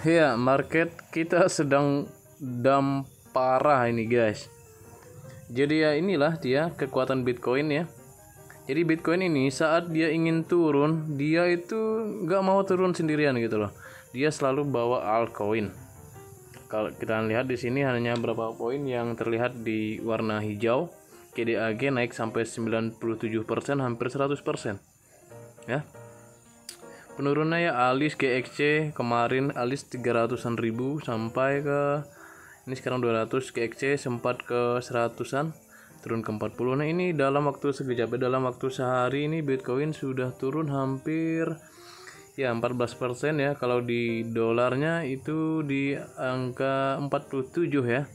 Ya, market kita sedang down parah ini guys. Jadi ya inilah dia kekuatan Bitcoin ya. Jadi Bitcoin ini saat dia ingin turun, dia itu nggak mau turun sendirian gitu loh. Dia selalu bawa altcoin. Kalau kita lihat di sini hanya berapa poin yang terlihat di warna hijau. KDAG naik sampai 97%, hampir 100%. Ya. Penurunannya ya alis GXC kemarin alis 300-an ribu sampai ke ini sekarang 200, GXC sempat ke 100-an turun ke 40. Nah ini dalam waktu sekejap, dalam waktu sehari ini Bitcoin sudah turun hampir ya 14% ya. Kalau di dolarnya itu di angka 47 ya.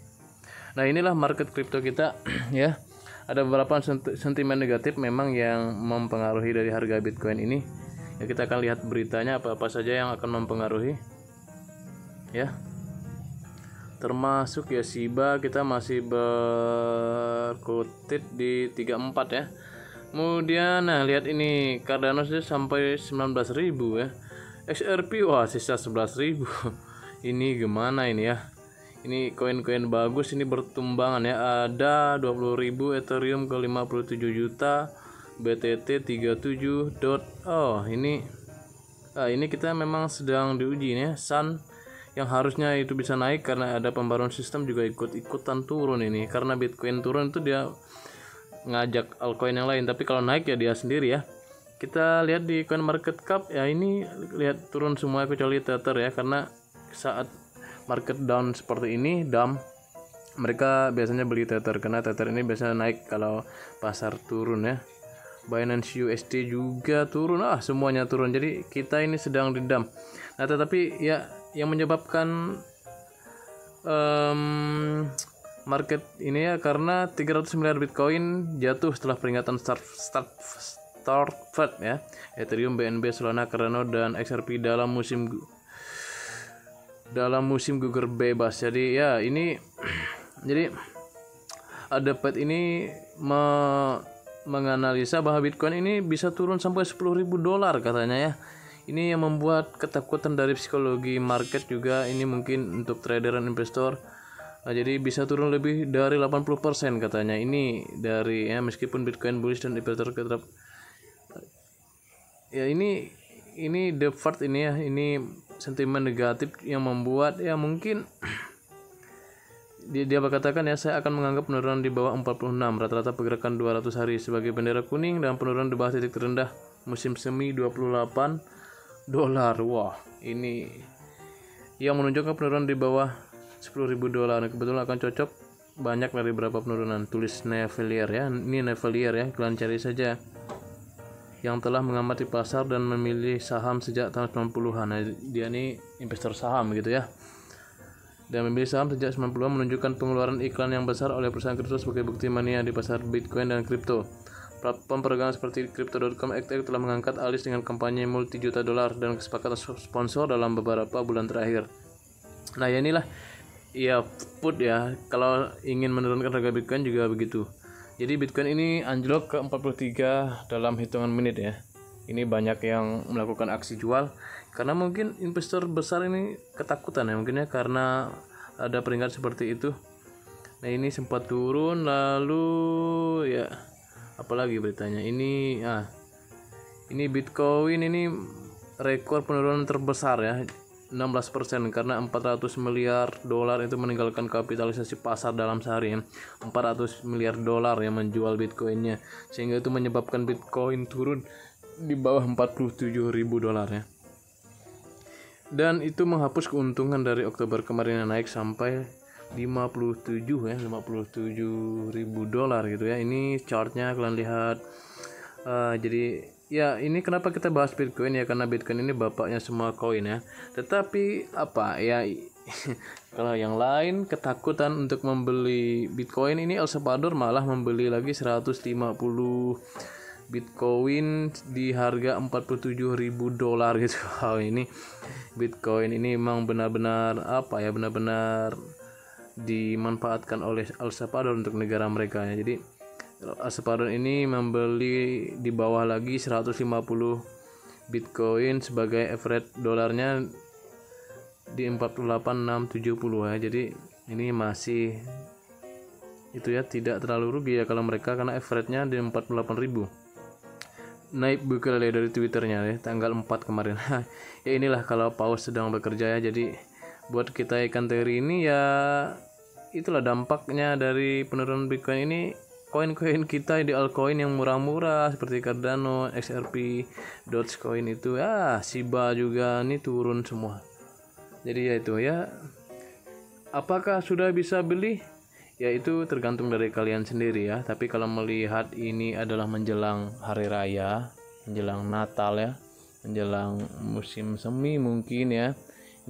Nah inilah market kripto kita ya. Ada beberapa sentimen negatif memang yang mempengaruhi dari harga Bitcoin ini. Ya kita akan lihat beritanya apa-apa saja yang akan mempengaruhi ya. Termasuk ya Shiba kita masih berkutit di 34 ya. Kemudian nah lihat ini Cardano sampai 19.000 ya. XRP wah sisa 11.000. Ini gimana ini ya? Ini koin-koin bagus ini bertumbangan ya. Ada 20.000 Ethereum ke 57 juta, BTT 37 dot. Oh, ini kita memang sedang diuji nih ya. Sun yang harusnya itu bisa naik karena ada pembaruan sistem juga ikut-ikutan turun ini. Karena Bitcoin turun itu dia ngajak altcoin yang lain, tapi kalau naik ya dia sendiri ya. Kita lihat di coin market cap ya, ini lihat turun semua kecuali Tether ya, karena saat market down seperti ini mereka biasanya beli Tether karena Tether ini biasanya naik kalau pasar turun ya. Binance USD juga turun, semuanya turun, jadi kita ini sedang di dump. Nah tetapi ya yang menyebabkan market ini ya karena 300 miliar Bitcoin jatuh setelah peringatan start Fed ya. Ethereum, BNB, Solana, Cardano dan XRP dalam musim gugur bebas. Jadi ya ini jadi ada Fed ini menganalisa bahwa Bitcoin ini bisa turun sampai $10.000 katanya ya. Ini yang membuat ketakutan dari psikologi market juga, ini mungkin untuk trader dan investor. Jadi bisa turun lebih dari 80% katanya. Ini dari ya meskipun Bitcoin bullish dan investor tetap ya ini the fact ini ya, ini sentimen negatif yang membuat ya mungkin dia berkatakan ya, saya akan menganggap penurunan di bawah 46 rata-rata pergerakan 200 hari sebagai bendera kuning dan penurunan di bawah titik terendah musim semi $28. Wah, ini yang menunjukkan penurunan di bawah $10.000. Kebetulan akan cocok banyak dari berapa penurunan, tulis Nevelier ya. Ini Nevelier ya, kalian cari saja, yang telah mengamati pasar dan memilih saham sejak tahun 90-an. Nah, dia ini investor saham gitu ya. Dan memilih saham sejak 90-an menunjukkan pengeluaran iklan yang besar oleh perusahaan kripto sebagai bukti mania di pasar Bitcoin dan kripto. Platform perdagangan seperti Crypto.com telah mengangkat alis dengan kampanye multi-juta dolar dan kesepakatan sponsor dalam beberapa bulan terakhir. Nah ya inilah ya put ya, kalau ingin menurunkan harga Bitcoin juga begitu. Jadi Bitcoin ini anjlok ke 43 dalam hitungan menit ya. Ini banyak yang melakukan aksi jual karena mungkin investor besar ini ketakutan ya, mungkin ya, karena ada peringkat seperti itu. Nah ini sempat turun lalu ya apalagi beritanya ini Bitcoin ini rekor penurunan terbesar ya, 16% karena 400 miliar dolar itu meninggalkan kapitalisasi pasar dalam sehari ya. 400 miliar dolar yang menjual Bitcoinnya, sehingga itu menyebabkan Bitcoin turun di bawah 47.000 dolar ya. Dan itu menghapus keuntungan dari Oktober kemarin yang naik sampai 57 ya, 57.000 dolar gitu ya. Ini chartnya kalian lihat. Jadi ya ini kenapa kita bahas Bitcoin ya, karena Bitcoin ini bapaknya semua koin ya. Tetapi apa ya kalau yang lain ketakutan untuk membeli Bitcoin, ini El Salvador malah membeli lagi 150 Bitcoin di harga 47.000 dolar gitu. Ini Bitcoin ini memang benar-benar benar-benar dimanfaatkan oleh El Salvador untuk negara mereka ya. Jadi El Salvador ini membeli di bawah lagi 150 Bitcoin sebagai average dolarnya di 48.670 ya. Jadi ini masih itu ya, tidak terlalu rugi ya kalau mereka, karena average-nya di 48.000. Naib Bukele dari Twitternya ya, tanggal 4 kemarin. Ya inilah kalau paus sedang bekerja ya. Jadi buat kita ikan teri ini ya, itulah dampaknya dari penurunan Bitcoin ini. Koin-koin kita di altcoin yang murah-murah seperti Cardano, XRP, Dogecoin itu ya, Shiba juga ini turun semua. Jadi ya itu ya, apakah sudah bisa beli? Ya itu tergantung dari kalian sendiri ya. Tapi kalau melihat ini adalah menjelang hari raya, menjelang Natal ya, menjelang musim semi mungkin ya,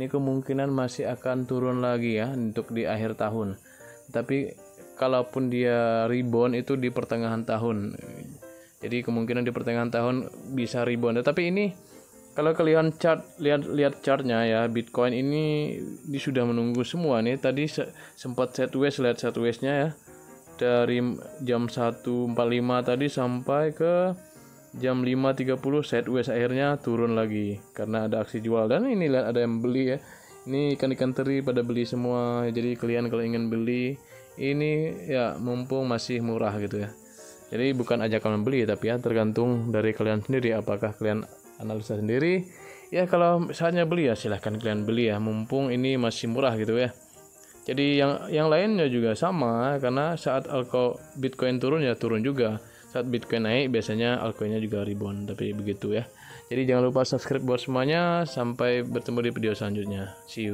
ini kemungkinan masih akan turun lagi ya untuk di akhir tahun. Tapi kalaupun dia rebound itu di pertengahan tahun, jadi kemungkinan di pertengahan tahun bisa rebound. Tapi ini kalau kalian lihat chartnya ya, Bitcoin ini sudah menunggu semua nih. Tadi sempat sideways, lihat sideways-nya ya, dari jam 1.45 tadi sampai ke jam 5.30 sideways, akhirnya turun lagi karena ada aksi jual. Dan ini lihat ada yang beli ya, ini ikan-ikan teri pada beli semua. Jadi kalian kalau ingin beli ini ya, mumpung masih murah gitu ya. Jadi bukan ajakan membeli, tapi ya tergantung dari kalian sendiri, apakah kalian analisa sendiri ya. Kalau saatnya beli ya silahkan kalian beli ya, mumpung ini masih murah gitu ya. Jadi yang lainnya juga sama, karena saat Bitcoin turun ya turun juga, saat Bitcoin naik biasanya altcoinnya juga rebound. Tapi begitu ya. Jadi jangan lupa subscribe buat semuanya. Sampai bertemu di video selanjutnya. See you.